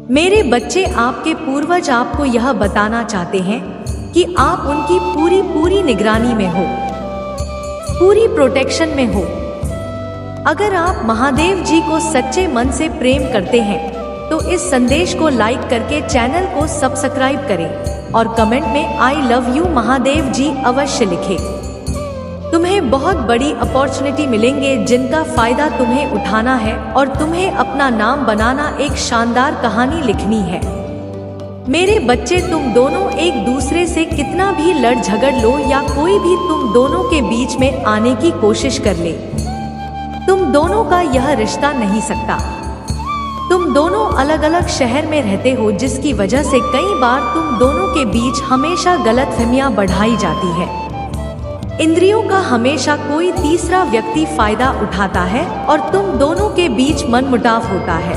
मेरे बच्चे, आपके पूर्वज आपको यह बताना चाहते हैं कि आप उनकी पूरी निगरानी में हो, पूरी प्रोटेक्शन में हो। अगर आप महादेव जी को सच्चे मन से प्रेम करते हैं तो इस संदेश को लाइक करके चैनल को सब्सक्राइब करें और कमेंट में आई लव यू महादेव जी अवश्य लिखें। तुम्हें बहुत बड़ी अपॉर्चुनिटी मिलेंगे जिनका फायदा तुम्हें उठाना है और तुम्हें अपना नाम बनाना, एक शानदार कहानी लिखनी है। मेरे बच्चे, तुम दोनों एक दूसरे से कितना भी लड़ झगड़ लो या कोई भी तुम दोनों के बीच में आने की कोशिश कर ले, तुम दोनों का यह रिश्ता नहीं सकता। तुम दोनों अलग अलग शहर में रहते हो, जिसकी वजह से कई बार तुम दोनों के बीच हमेशा गलतफहमियां बढ़ाई जाती है। इंद्रियों का हमेशा कोई तीसरा व्यक्ति फायदा उठाता है और तुम दोनों के बीच मनमुटाव होता है।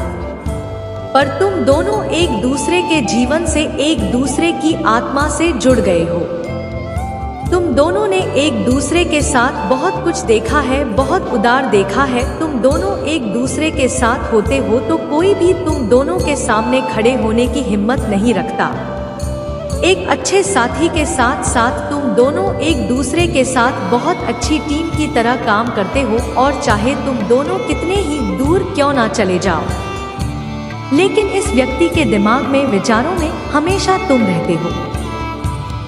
पर तुम दोनों एक दूसरे के जीवन से, एक दूसरे की आत्मा से जुड़ गए हो। तुम दोनों ने एक दूसरे के साथ बहुत कुछ देखा है, बहुत उदार देखा है। तुम दोनों एक दूसरे के साथ होते हो तो कोई भी तुम दोनों के सामने खड़े होने की हिम्मत नहीं रखता। एक अच्छे साथी के साथ साथ तुम दोनों एक दूसरे के साथ बहुत अच्छी टीम की तरह काम करते हो, और चाहे तुम दोनों कितने ही दूर क्यों ना चले जाओ, लेकिन इस व्यक्ति के दिमाग में, विचारों में हमेशा तुम रहते हो।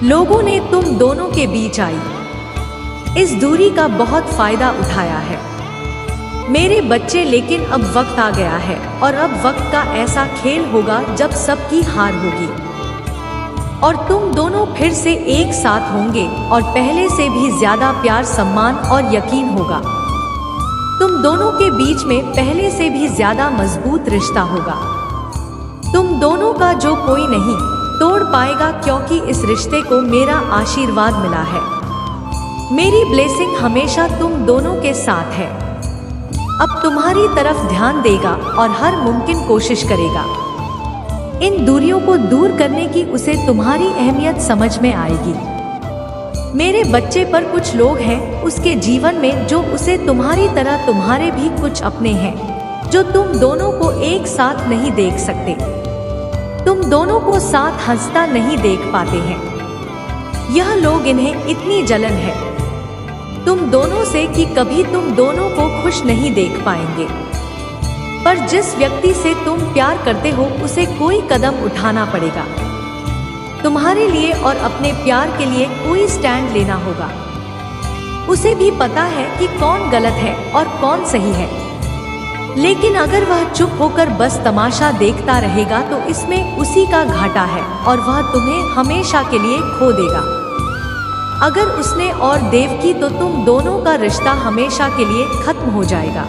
लोगों ने तुम दोनों के बीच आई इस दूरी का बहुत फायदा उठाया है मेरे बच्चे, लेकिन अब वक्त आ गया है और अब वक्त का ऐसा खेल होगा जब सबकी हार होगी और तुम दोनों फिर से एक साथ होंगे और पहले से भी ज्यादा प्यार, सम्मान और यकीन होगा। तुम दोनों के बीच में पहले से भी ज्यादा मजबूत रिश्ता होगा। तुम दोनों का जो कोई नहीं तोड़ पाएगा, क्योंकि इस रिश्ते को मेरा आशीर्वाद मिला है। मेरी ब्लेसिंग हमेशा तुम दोनों के साथ है। अब तुम्हारी तरफ ध्यान देगा और हर मुमकिन कोशिश करेगा। इन दूरियों को दूर करने की उसे तुम्हारी अहमियत समझ में आएगी। मेरे बच्चे, पर कुछ लोग हैं उसके जीवन में जो उसे तुम्हारी तरह, तुम्हारे भी कुछ अपने हैं जो तुम दोनों को एक साथ नहीं देख सकते। तुम दोनों को साथ हंसता नहीं देख पाते हैं। यह लोग, इन्हें इतनी जलन है तुम दोनों से कि कभी तुम दोनों को खुश नहीं देख पाएंगे। पर जिस व्यक्ति से तुम प्यार करते हो उसे कोई कदम उठाना पड़ेगा। तुम्हारे लिए और अपने प्यार के लिए कोई स्टैंड लेना होगा। उसे भी पता है कि कौन गलत है और कौन सही है, लेकिन अगर वह चुप होकर बस तमाशा देखता रहेगा तो इसमें उसी का घाटा है और वह तुम्हें हमेशा के लिए खो देगा। अगर उसने और देव की तो तुम दोनों का रिश्ता हमेशा के लिए खत्म हो जाएगा।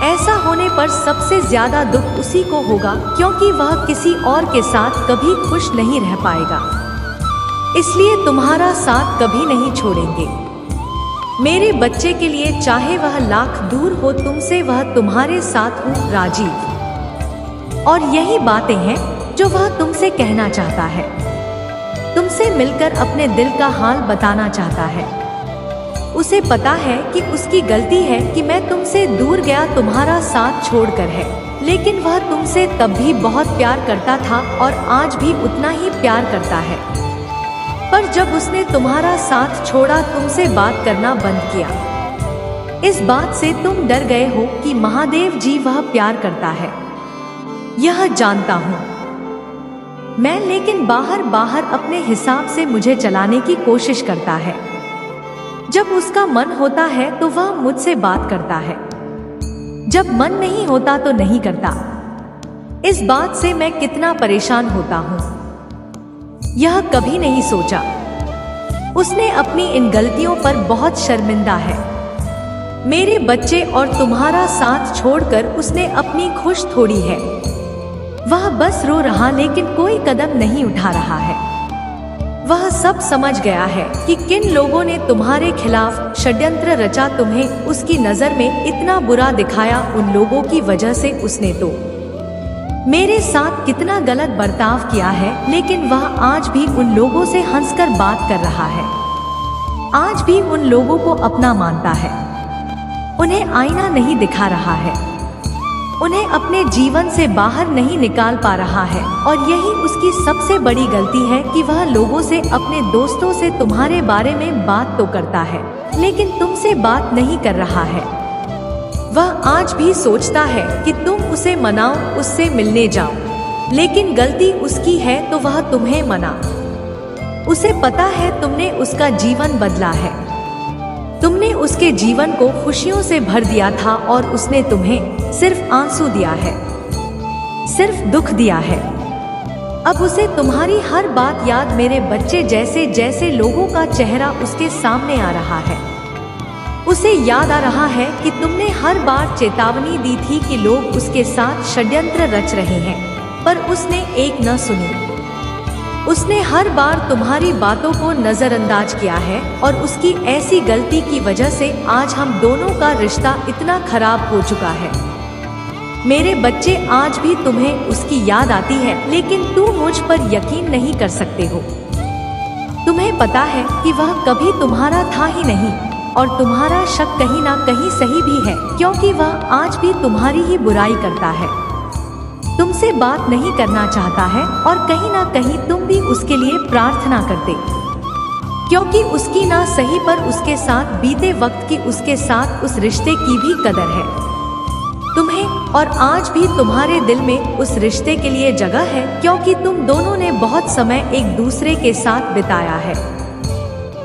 ऐसा होने पर सबसे ज्यादा दुख उसी को होगा, क्योंकि वह किसी और के साथ कभी खुश नहीं रह पाएगा। इसलिए तुम्हारा साथ कभी नहीं छोड़ेंगे। मेरे बच्चे के लिए, चाहे वह लाख दूर हो तुमसे, वह तुम्हारे साथ हो राजीव। और यही बातें हैं जो वह तुमसे कहना चाहता है। तुमसे मिलकर अपने दिल का हाल बताना चाहता है। उसे पता है कि उसकी गलती है कि मैं तुमसे दूर गया, तुम्हारा साथ छोड़कर है, लेकिन वह तुमसे तब भी बहुत प्यार करता था और आज भी उतना ही प्यार करता है। पर जब उसने तुम्हारा साथ छोड़ा, तुमसे बात करना बंद किया, इस बात से तुम डर गए हो कि महादेव जी वह प्यार करता है। यह जानता हूँ मैं, लेकिन बाहर बाहर अपने हिसाब से मुझे चलाने की कोशिश करता है। जब उसका मन होता है तो वह मुझसे बात करता है, जब मन नहीं होता तो नहीं करता। इस बात से मैं कितना परेशान होता हूँ, यह कभी नहीं सोचा। उसने अपनी इन गलतियों पर बहुत शर्मिंदा है। मेरे बच्चे, और तुम्हारा साथ छोड़कर उसने अपनी खुश थोड़ी है। वह बस रो रहा, लेकिन कोई कदम नहीं उठा रहा है। वह सब समझ गया है कि किन लोगों ने तुम्हारे खिलाफ षड्यंत्र रचा, तुम्हें उसकी नजर में इतना बुरा दिखाया। उन लोगों की वजह से उसने तो मेरे साथ कितना गलत बर्ताव किया है, लेकिन वह आज भी उन लोगों से हंसकर बात कर रहा है। आज भी उन लोगों को अपना मानता है, उन्हें आईना नहीं दिखा रहा है। उन्हें अपने जीवन से बाहर नहीं निकाल पा रहा है और यही उसकी सबसे बड़ी गलती है कि वह लोगों से, अपने दोस्तों से तुम्हारे बारे में बात तो करता है लेकिन तुमसे बात नहीं कर रहा है। वह आज भी सोचता है कि तुम उसे मनाओ, उससे मिलने जाओ, लेकिन गलती उसकी है तो वह तुम्हें मना। उसे पता है तुमने उसका जीवन बदला है, तुमने उसके जीवन को खुशियों से भर दिया था और उसने तुम्हें सिर्फ आंसू दिया है, सिर्फ दुख दिया है। अब उसे तुम्हारी हर बात याद, मेरे बच्चे, जैसे जैसे लोगों का चेहरा उसके सामने आ रहा है, उसे याद आ रहा है कि तुमने हर बार चेतावनी दी थी कि लोग उसके साथ षड्यंत्र रच रहे हैं, पर उसने एक न सुनी। उसने हर बार तुम्हारी बातों को नजरअंदाज किया है और उसकी ऐसी गलती की वजह से आज हम दोनों का रिश्ता इतना खराब हो चुका है। मेरे बच्चे, आज भी तुम्हें उसकी याद आती है, लेकिन तुम मुझ पर यकीन नहीं कर सकते हो। तुम्हें पता है कि वह कभी तुम्हारा था ही नहीं और तुम्हारा शक कहीं ना कहीं सही भी है, क्योंकि वह आज भी तुम्हारी ही बुराई करता है, तुमसे बात नहीं करना चाहता है और कहीं ना कहीं तुम भी उसके लिए प्रार्थना करते, क्योंकि उसकी ना सही पर उसके साथ बीते वक्त की, उसके साथ उस रिश्ते की भी कदर है तुम्हें, और आज भी तुम्हारे दिल में उस रिश्ते के लिए जगह है, क्योंकि तुम दोनों ने बहुत समय एक दूसरे के साथ बिताया है,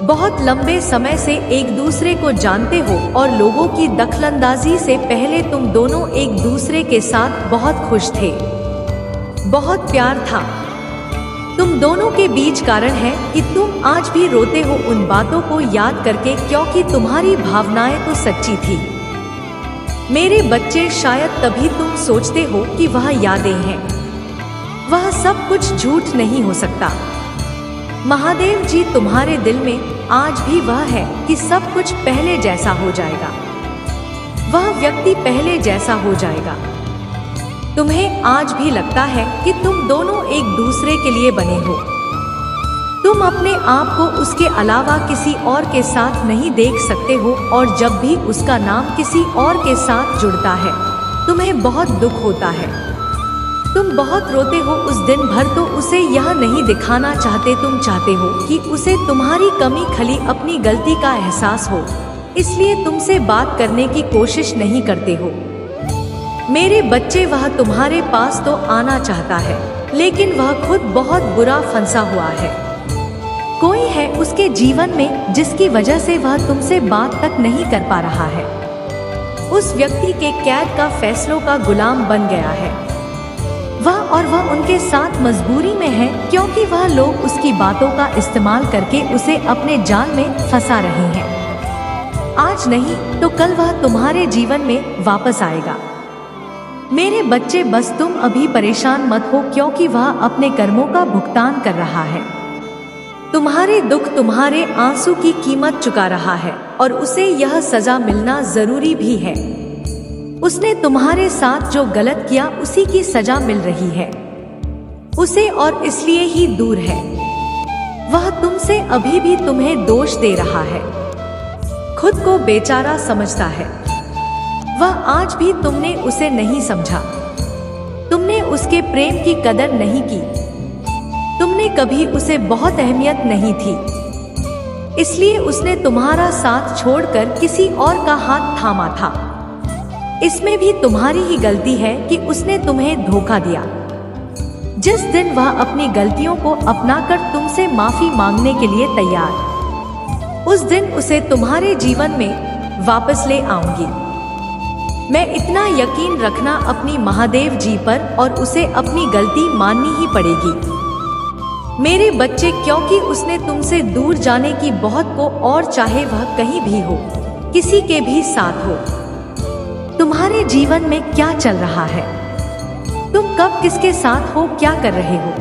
बहुत लंबे समय से एक दूसरे को जानते हो और लोगों की दखलंदाजी से पहले तुम दोनों एक दूसरे के साथ बहुत खुश थे, बहुत प्यार था तुम दोनों के बीच। कारण है कि तुम आज भी रोते हो उन बातों को याद करके, क्योंकि तुम्हारी भावनाएं तो सच्ची थी। मेरे बच्चे, शायद तभी तुम सोचते हो कि वह यादें हैं, वह सब कुछ झूठ नहीं हो सकता। महादेव जी तुम्हारे दिल में आज भी वह है कि सब कुछ पहले जैसा हो जाएगा, वह व्यक्ति पहले जैसा हो जाएगा। तुम्हें आज भी लगता है कि तुम दोनों एक दूसरे के लिए बने हो, तुम अपने आप को उसके अलावा किसी और के साथ नहीं देख सकते हो, और जब भी उसका नाम किसी और के साथ जुड़ता है तुम्हें बहुत दुख होता है, तुम बहुत रोते हो उस दिन भर। तो उसे यह नहीं दिखाना चाहते, तुम चाहते हो कि उसे तुम्हारी कमी खली अपनी गलती का एहसास हो, इसलिए तुमसे बात करने की कोशिश नहीं करते हो। मेरे बच्चे, वह तुम्हारे पास तो आना चाहता है, लेकिन वह खुद बहुत बुरा फंसा हुआ है। कोई है उसके जीवन में जिसकी वजह से वह तुमसे बात तक नहीं कर पा रहा है, उस व्यक्ति के कैद का, फैसलों का गुलाम बन गया है वह उनके साथ मजबूरी में है, क्योंकि वह लोग उसकी बातों का इस्तेमाल करके उसे अपने जाल में फंसा रहे हैं। आज नहीं तो कल वह तुम्हारे जीवन में वापस आएगा। मेरे बच्चे, बस तुम अभी परेशान मत हो, क्योंकि वह अपने कर्मों का भुगतान कर रहा है। तुम्हारे दुख, तुम्हारे आंसू की कीमत चुका रहा है और उसे यह सजा मिलना जरूरी भी है। उसने तुम्हारे साथ जो गलत किया उसी की सजा मिल रही है उसे, और इसलिए ही दूर है। वह तुमसे अभी भी तुम्हें दोष दे रहा है, खुद को बेचारा समझता है। वह आज भी, तुमने उसे नहीं समझा, तुमने उसके प्रेम की कदर नहीं की, तुमने कभी उसे बहुत अहमियत नहीं थी, इसलिए उसने तुम्हारा साथ छोड़कर किसी और का हाथ थामा था। इसमें भी तुम्हारी ही गलती है कि उसने तुम्हें धोखा दिया। जिस दिन वह अपनी गलतियों को अपनाकर तुमसे माफी मांगने के लिए तैयार, उस दिन उसे तुम्हारे जीवन में वापस ले आऊंगी मैं। इतना यकीन रखना अपनी महादेव जी पर, और उसे अपनी गलती माननी ही पड़ेगी मेरे बच्चे, क्योंकि उसने तुमसे दूर जाने की बहुत को, और चाहे वह कहीं भी हो, किसी के भी साथ हो। तुम्हारे जीवन में क्या चल रहा है, तुम कब किसके साथ हो, क्या कर रहे हो,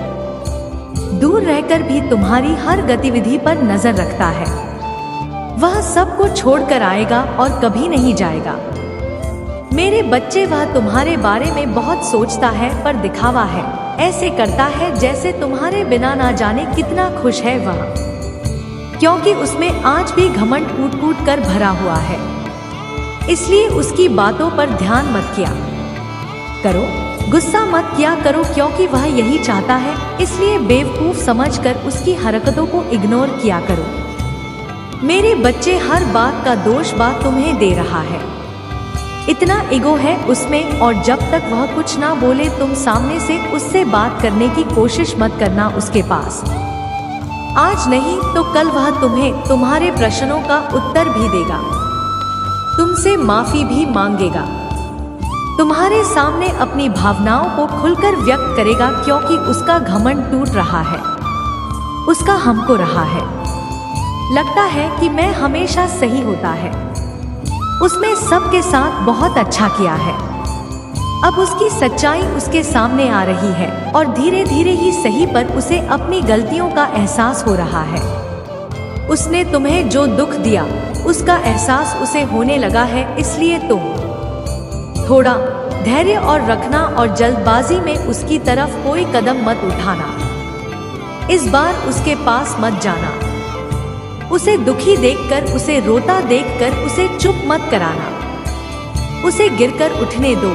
दूर रहकर भी तुम्हारी हर गतिविधि पर नजर रखता है। वह सबको छोड़कर आएगा और कभी नहीं जाएगा मेरे बच्चे। वह तुम्हारे बारे में बहुत सोचता है, पर दिखावा है, ऐसे करता है जैसे तुम्हारे बिना ना जाने कितना खुश है वह, क्योंकि उसमें आज भी घमंड कूट कूट कर भरा हुआ है, इसलिए उसकी बातों पर ध्यान मत किया। करो, गुस्सा मत किया करो क्योंकि वह यही चाहता है, इसलिए बेवकूफ समझकर उसकी हरकतों को इग्नोर किया करो। मेरे बच्चे, हर बात का दोष बात तुम्हें दे रहा है, इतना ईगो है उसमें, और जब तक वह कुछ ना बोले तुम सामने से उससे बात करने की कोशिश मत करना उसके पास। आज नहीं तो कल वह तुम्हें तुम्हारे प्रश्नों का उत्तर भी देगा, तुमसे माफी भी मांगेगा, तुम्हारे सामने अपनी भावनाओं को खुलकर व्यक्त करेगा क्योंकि उसका घमंड टूट रहा है, उसका हमको रहा है, लगता है कि मैं हमेशा सही होता है, उसने सबके साथ बहुत अच्छा किया है। अब उसकी सच्चाई उसके सामने आ रही है और धीरे धीरे ही सही पर उसे अपनी गलतियों का एहसास हो रहा है। उसने तुम्हें जो दुख दिया उसका एहसास उसे होने लगा है, इसलिए तुम थोड़ा धैर्य और रखना और जल्दबाजी में उसकी तरफ कोई कदम मत उठाना। इस बार उसके पास मत जाना, उसे दुखी देखकर, उसे रोता देखकर उसे चुप मत कराना, उसे गिरकर उठने दो,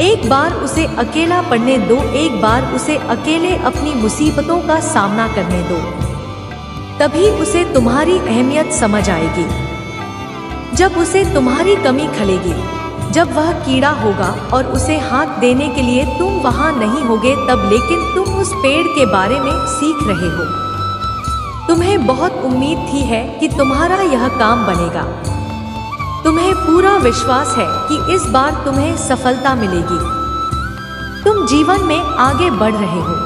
एक बार उसे अकेला पड़ने दो, एक बार उसे अकेले अपनी मुसीबतों का सामना करने दो, तभी उसे तुम्हारी अहमियत समझ आएगी। जब उसे तुम्हारी कमी खलेगी, जब वह कीड़ा होगा और उसे हाथ देने के लिए तुम वहां नहीं होगे तब, लेकिन तुम उस पेड़ के बारे में सीख रहे हो। तुम्हें बहुत उम्मीद थी है कि तुम्हारा यह काम बनेगा, तुम्हें पूरा विश्वास है कि इस बार तुम्हें सफलता मिलेगी, तुम जीवन में आगे बढ़ रहे हो।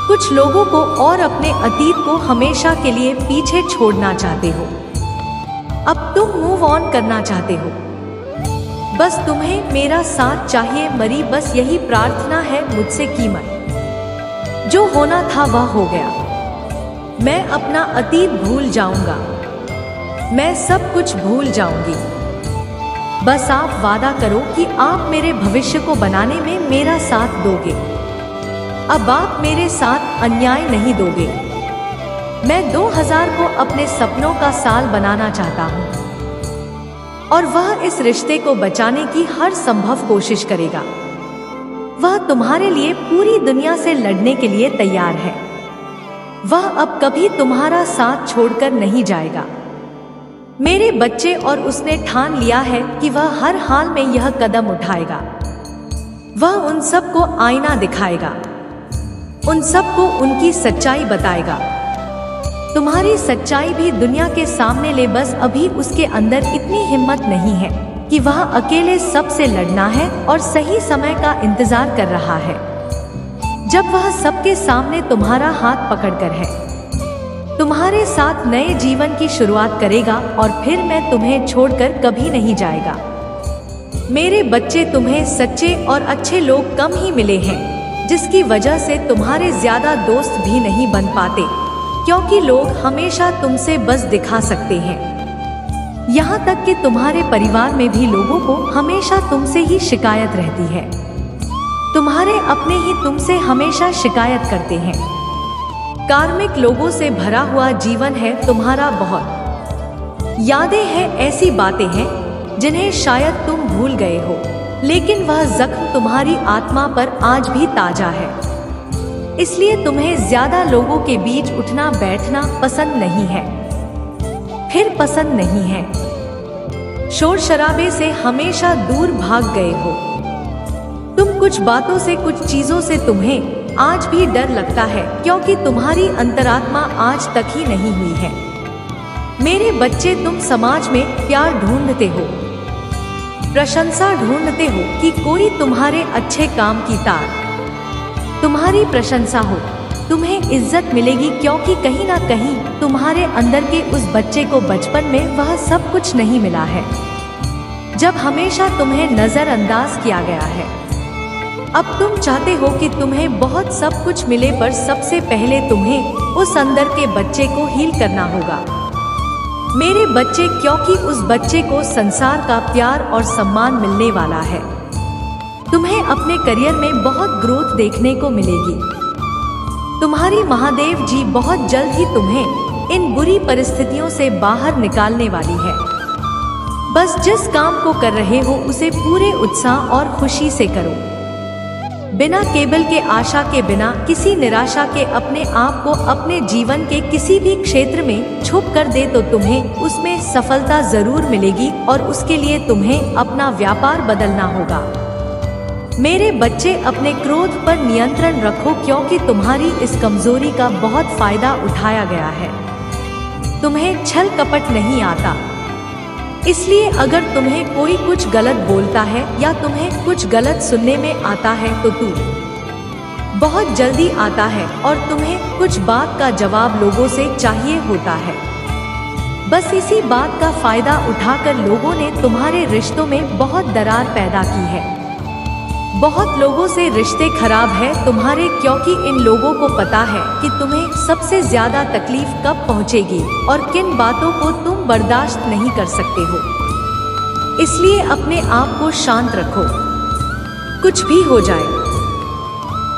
कुछ लोगों को और अपने अतीत को हमेशा के लिए पीछे छोड़ना चाहते हो, अब तुम मूव ऑन करना चाहते हो, बस तुम्हें मेरा साथ चाहिए मरी, बस यही प्रार्थना है मुझसे की मत। जो होना था वह हो गया, मैं अपना अतीत भूल जाऊंगा, मैं सब कुछ भूल जाऊंगी, बस आप वादा करो कि आप मेरे भविष्य को बनाने में मेरा साथ दोगे, अब आप मेरे साथ अन्याय नहीं दोगे। मैं 2000 को अपने सपनों का साल बनाना चाहता हूँ और वह इस रिश्ते को बचाने की हर संभव कोशिश करेगा। वह तुम्हारे लिए पूरी दुनिया से लड़ने के लिए तैयार है, वह अब कभी तुम्हारा साथ छोड़कर नहीं जाएगा मेरे बच्चे, और उसने ठान लिया है कि वह हर हाल में यह कदम उठाएगा। वह उन सबको आईना दिखाएगा, उन सबको उनकी सच्चाई बताएगा। तुम्हारी सच्चाई भी दुनिया के सामने ले, बस अभी उसके अंदर इतनी हिम्मत नहीं है कि वह अकेले सबसे लड़ना है और सही समय का इंतजार कर रहा है, जब वह सबके सामने तुम्हारा हाथ पकड़कर है, तुम्हारे साथ नए जीवन की शुरुआत करेगा और फिर मैं तुम्हें छोड़कर कभी नहीं जाएगा। मेरे बच्चे, तुम्हें सच्चे और अच्छे लोग कम ही मिले हैं, जिसकी वजह से तुम्हारे ज्यादा दोस्त भी नहीं बन पाते, क्योंकि लोग हमेशा तुमसे बस दिखा सकते हैं। यहाँ तक कि तुम्हारे परिवार में भी लोगों को हमेशा तुमसे ही शिकायत रहती है, तुम्हारे अपने ही तुमसे हमेशा शिकायत करते हैं। कार्मिक लोगों से भरा हुआ जीवन है तुम्हारा, बहुत यादें हैं, ऐसी बातें हैं जिन्हें शायद तुम भूल गए हो, लेकिन वह जख्म तुम्हारी आत्मा पर आज भी ताजा है। इसलिए तुम्हें ज्यादा लोगों के बीच उठना बैठना पसंद नहीं है, फिर पसंद नहीं है। शोर शराबे से हमेशा दूर भाग गए हो तुम, कुछ बातों से, कुछ चीजों से तुम्हें आज भी डर लगता है, क्योंकि तुम्हारी अंतरात्मा आज तक ही नहीं हुई है। मेरे बच्चे, तुम समाज में प्यार ढूंढते हो, प्रशंसा ढूंढते हो कि कोई तुम्हारे अच्छे काम की तार तुम्हारी प्रशंसा हो, तुम्हें इज्जत मिलेगी, क्योंकि कहीं ना कहीं तुम्हारे अंदर के उस बच्चे को बचपन में वह सब कुछ नहीं मिला है, जब हमेशा तुम्हें नजरअंदाज किया गया है। अब तुम चाहते हो कि तुम्हें बहुत सब कुछ मिले, पर सबसे पहले तुम्हें उस अंदर के बच्चे को हील करना होगा मेरे बच्चे, क्योंकि उस बच्चे को संसार का प्यार और सम्मान मिलने वाला है। तुम्हें अपने करियर में बहुत ग्रोथ देखने को मिलेगी। तुम्हारी महादेव जी बहुत जल्द ही तुम्हें इन बुरी परिस्थितियों से बाहर निकालने वाली है। बस जिस काम को कर रहे हो उसे पूरे उत्साह और खुशी से करो, बिना केवल के आशा के, बिना किसी निराशा के। अपने आप को अपने जीवन के किसी भी क्षेत्र में छुप कर दे तो तुम्हें उसमें सफलता जरूर मिलेगी और उसके लिए तुम्हें अपना व्यापार बदलना होगा। मेरे बच्चे, अपने क्रोध पर नियंत्रण रखो, क्योंकि तुम्हारी इस कमजोरी का बहुत फायदा उठाया गया है। तुम्हें छल कपट नहीं आता, इसलिए अगर तुम्हें कोई कुछ गलत बोलता है या तुम्हें कुछ गलत सुनने में आता है तो तू बहुत जल्दी आता है और तुम्हें कुछ बात का जवाब लोगों से चाहिए होता है। बस इसी बात का फायदा उठाकर लोगों ने तुम्हारे रिश्तों में बहुत दरार पैदा की है। बहुत लोगों से रिश्ते खराब है तुम्हारे, क्योंकि इन लोगों को पता है कि तुम्हें सबसे ज्यादा तकलीफ कब पहुंचेगी और किन बातों को तुम बर्दाश्त नहीं कर सकते हो। इसलिए अपने आप को शांत रखो, कुछ भी हो जाए।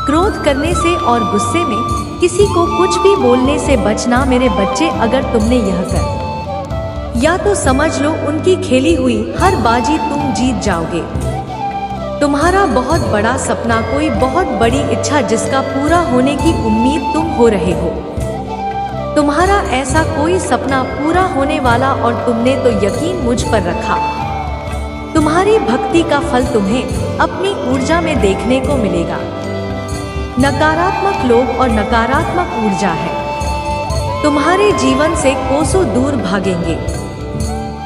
क्रोध करने से और गुस्से में किसी को कुछ भी बोलने से बचना मेरे बच्चे। अगर तुमने यह कर या तो समझ लो उनकी खेली हुई हर बाजी तुम जीत जाओगे। तुम्हारा बहुत बड़ा सपना, कोई बहुत बड़ी इच्छा जिसका पूरा होने की उम्मीद तुम हो रहे हो, तुम्हारा ऐसा कोई सपना पूरा होने वाला और तुमने तो यकीन मुझ पर रखा। तुम्हारी भक्ति का फल तुम्हें अपनी ऊर्जा में देखने को मिलेगा। नकारात्मक लोग और नकारात्मक ऊर्जा है तुम्हारे जीवन से कोसों दूर भागेंगे।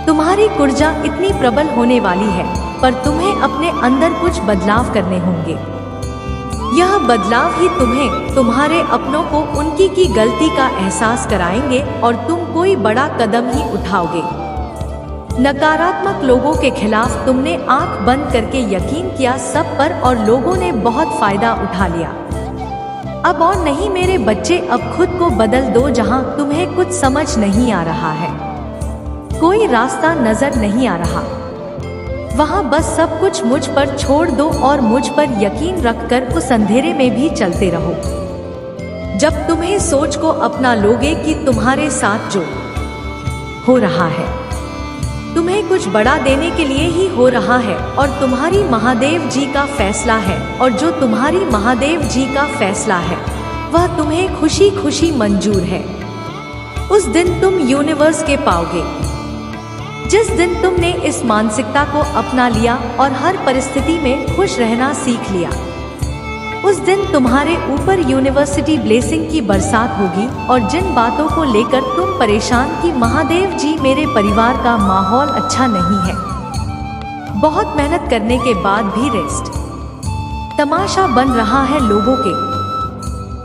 तुम्हारी ऊर्जा इतनी प्रबल होने वाली है, पर तुम्हें अपने अंदर कुछ बदलाव करने होंगे। यह बदलाव ही तुम्हें तुम्हारे अपनों को उनकी की गलती का एहसास कराएंगे और तुम कोई बड़ा कदम ही उठाओगे। नकारात्मक लोगों के खिलाफ तुमने आंख बंद करके यकीन किया सब पर और लोगों ने बहुत फायदा उठा लिया। अब और नहीं मेरे बच्चे, अब खुद को बदल दो। जहां तुम्हें कुछ समझ नहीं आ रहा है, कोई रास्ता नजर नहीं आ रहा, वहां बस सब कुछ मुझ पर छोड़ दो और मुझ पर यकीन रखकर उस अंधेरे में भी चलते रहो। जब तुम्हें सोच को अपना लोगे कि तुम्हारे साथ जो हो रहा है तुम्हें कुछ बड़ा देने के लिए ही हो रहा है और तुम्हारी महादेव जी का फैसला है, और जो तुम्हारी महादेव जी का फैसला है वह तुम्हें खुशी खुशी मंजूर है। उस दिन तुम यूनिवर्स के पाओगे। जिस दिन तुमने इस मानसिकता को अपना लिया और हर परिस्थिति में खुश रहना सीख लिया, उस दिन तुम्हारे ऊपर यूनिवर्सिटी ब्लेसिंग की बरसात होगी। और जिन बातों को लेकर तुम परेशान कि महादेव जी मेरे परिवार का माहौल अच्छा नहीं है, बहुत मेहनत करने के बाद भी रेस्ट तमाशा बन रहा है लोगों के,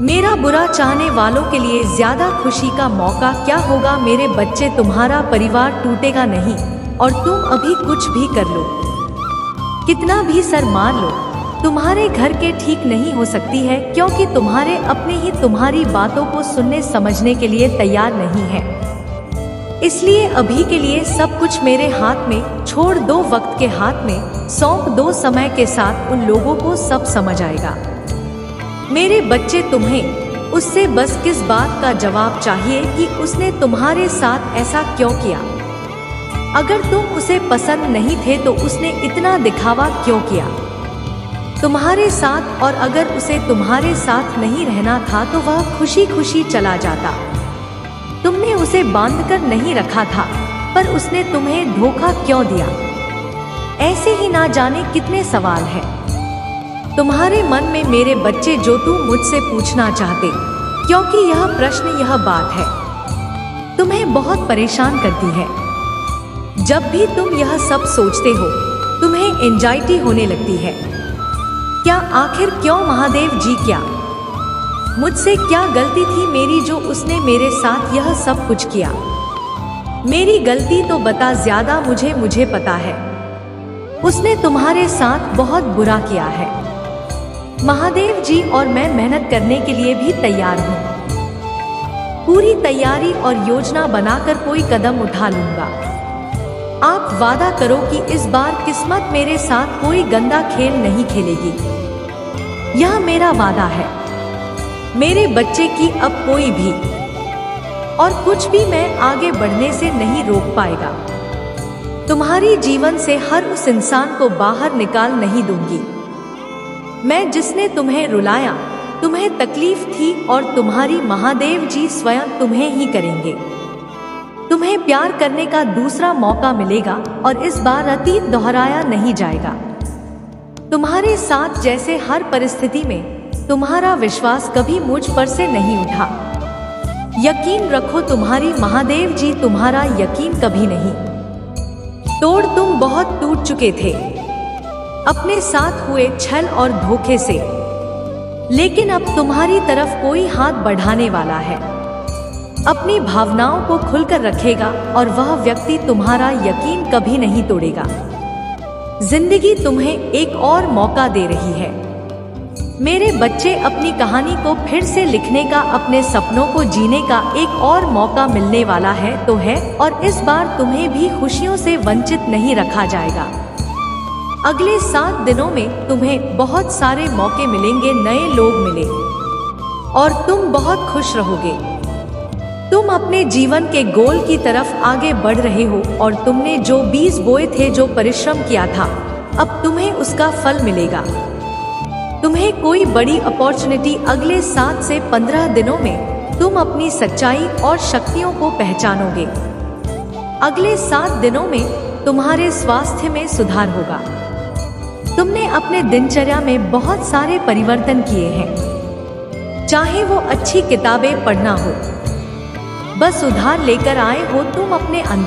मेरा बुरा चाहने वालों के लिए ज्यादा खुशी का मौका क्या होगा। मेरे बच्चे, तुम्हारा परिवार टूटेगा नहीं और तुम अभी कुछ भी कर लो, कितना भी सर मार लो, तुम्हारे घर के ठीक नहीं हो सकती है, क्योंकि तुम्हारे अपने ही तुम्हारी बातों को सुनने समझने के लिए तैयार नहीं है। इसलिए अभी के लिए सब कुछ मेरे हाथ में छोड़ दो, वक्त के हाथ में सौंप दो। समय के साथ उन लोगों को सब समझ आएगा। मेरे बच्चे, तुम्हें उससे बस किस बात का जवाब चाहिए कि उसने तुम्हारे साथ ऐसा क्यों किया। अगर तुम उसे पसंद नहीं थे तो उसने इतना दिखावा क्यों किया तुम्हारे साथ, और अगर उसे तुम्हारे साथ नहीं रहना था तो वह खुशी खुशी चला जाता। तुमने उसे बांधकर नहीं रखा था, पर उसने तुम्हें धोखा क्यों दिया। ऐसे ही ना जाने कितने सवाल हैं तुम्हारे मन में मेरे बच्चे, जो तुम मुझसे पूछना चाहते, क्योंकि यह प्रश्न, यह बात है तुम्हें बहुत परेशान करती है। जब भी तुम यह सब सोचते हो तुम्हें एंजाइटी होने लगती है। क्या आखिर क्यों महादेव जी, क्या मुझसे क्या गलती थी मेरी जो उसने मेरे साथ यह सब कुछ किया। मेरी गलती तो बता ज्यादा, मुझे पता है उसने तुम्हारे साथ बहुत बुरा किया है महादेव जी, और मैं मेहनत करने के लिए भी तैयार हूँ। पूरी तैयारी और योजना बनाकर कोई कदम उठा लूंगा। आप वादा करो कि इस बार किस्मत मेरे साथ कोई गंदा खेल नहीं खेलेगी। यह मेरा वादा है मेरे बच्चे की अब कोई भी और कुछ भी मैं आगे बढ़ने से नहीं रोक पाएगा। तुम्हारी जीवन से हर उस इंसान को बाहर निकाल नहीं दूंगी। मैं जिसने तुम्हें रुलाया, तुम्हें तकलीफ थी, और तुम्हारी महादेव जी स्वयं तुम्हें ही करेंगे। तुम्हें प्यार करने का दूसरा मौका मिलेगा और इस बार अतीत दोहराया नहीं जाएगा। तुम्हारे साथ जैसे हर परिस्थिति में तुम्हारा विश्वास कभी मुझ पर से नहीं उठा। यकीन रखो, तुम्हारी महादेव जी तुम्हारा यकीन कभी नहीं तोड़। तुम बहुत टूट चुके थे अपने साथ हुए छल और धोखे से, लेकिन अब तुम्हारी तरफ कोई हाथ बढ़ाने वाला है, अपनी भावनाओं को खुलकर रखेगा और वह व्यक्ति तुम्हारा यकीन कभी नहीं तोड़ेगा। जिंदगी तुम्हें एक और मौका दे रही है। मेरे बच्चे, अपनी कहानी को फिर से लिखने का, अपने सपनों को जीने का एक और मौका मिलने वाला है तो है, और इस बार तुम्हें भी खुशियों से वंचित नहीं रखा जाएगा। अगले 7 दिनों में तुम्हें बहुत सारे मौके मिलेंगे, नए लोग मिले और तुम बहुत खुश रहोगे। तुम अपने जीवन के गोल की तरफ आगे बढ़ रहे हो और तुमने जो बीज बोए थे, जो परिश्रम किया था, अब तुम्हें उसका फल मिलेगा। तुम्हें कोई बड़ी अपॉर्चुनिटी अगले 7 से 15 दिनों में तुम अपनी सच्चाई और शक्तियों को पहचानोगे। अगले 7 दिनों में तुम्हारे स्वास्थ्य में सुधार होगा। तुमने अपने दिनचर्या में बहुत सारे परिवर्तन किए हैं, चाहे वो अच्छी किताबें पढ़ना हो, बस उधार लेकर आए हो तुम अपने अंदर।